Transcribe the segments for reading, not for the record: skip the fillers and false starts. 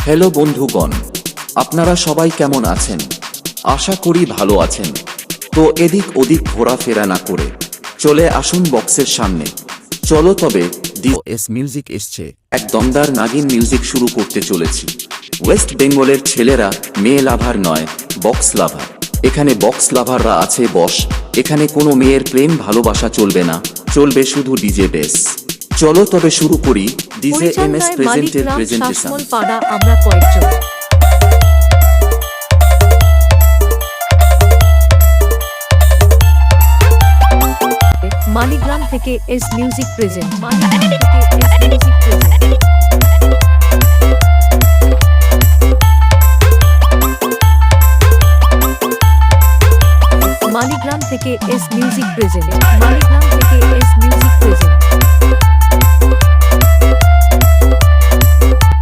Hello বন্ধুগণ, আপনারা সবাই কেমন আছেন? আশা করি ভালো আছেন। তো এদিক ওদিক ঘোরাফেরা না করে চলে আসুন বক্সের সামনে। চলো তবে ডিওএস মিউজিক এসছে, এক দমদার নাগিন মিউজিক শুরু করতে চলেছি। ওয়েস্ট বেঙ্গলের ছেলেরা মেয়ে লাভার নয়, বক্স লাভার। এখানে বক্স লাভাররা আছে বস। এখানে কোনো মেয়ের প্রেম ভালোবাসা চলবে না, চলবে শুধু ডিজে বেস। চলো তবে শুরু করি ডিজে এমএস প্রেজেন্টের প্রেজেন্টেশন। পাড়া আমরা কয়েকজন মালিগ্রাম থেকে এস মিউজিক প্রেজেন্ট। মালিগ্রাম থেকে এস মিউজিক প্রেজেন্ট। মালিগ্রাম থেকে এস মিউজিক প্রেজেন্ট।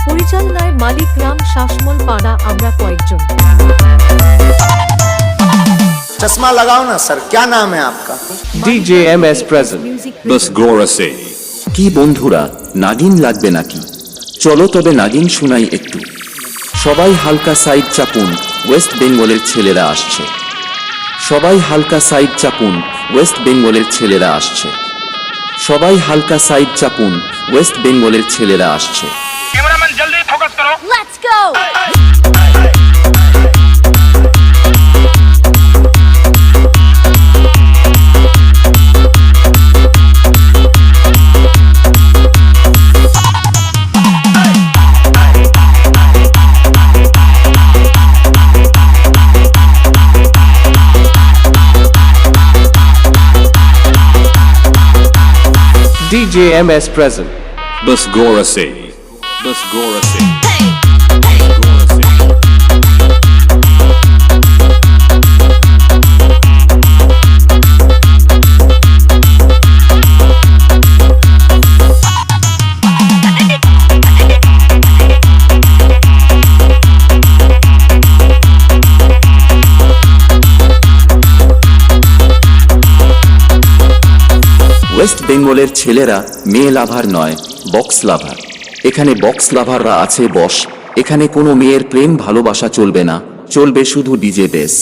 পরিচালনায় মালিগ্রাম শাসমল পাড়া আমরা কয়েকজন। चश्मा लगाओ ना सर, क्या नाम है आपका? DJ MS present, बस गौरा से। কি বন্ধুরা, নাগিন লাগবে নাকি? চলো তবে নাগিন শোনাই একটু। সবাই হালকা সাইড চাপুন, ওয়েস্ট বেঙ্গলের ছেলেরা আসছে। সবাই হালকা সাইড চাপুন, ওয়েস্ট বেঙ্গলের ছেলেরা আসছে। সবাই হালকা সাইড চাপুন, ওয়েস্ট বেঙ্গলের ছেলেরা আসছে। कैमरामैन जल्दी फोकस करो। Let's go! DJ MS present, बस गौरा से। बस गौरा से। ওয়েস্ট বেঙ্গলের ছেলেরা মেয়ে লাভার নয়, বক্স লাভার। এখানে বক্স লাভাররা আছে বস। এখানে কোনো মেয়ের প্রেম ভালোবাসা চলবে না, চলবে শুধু ডিজে বেস।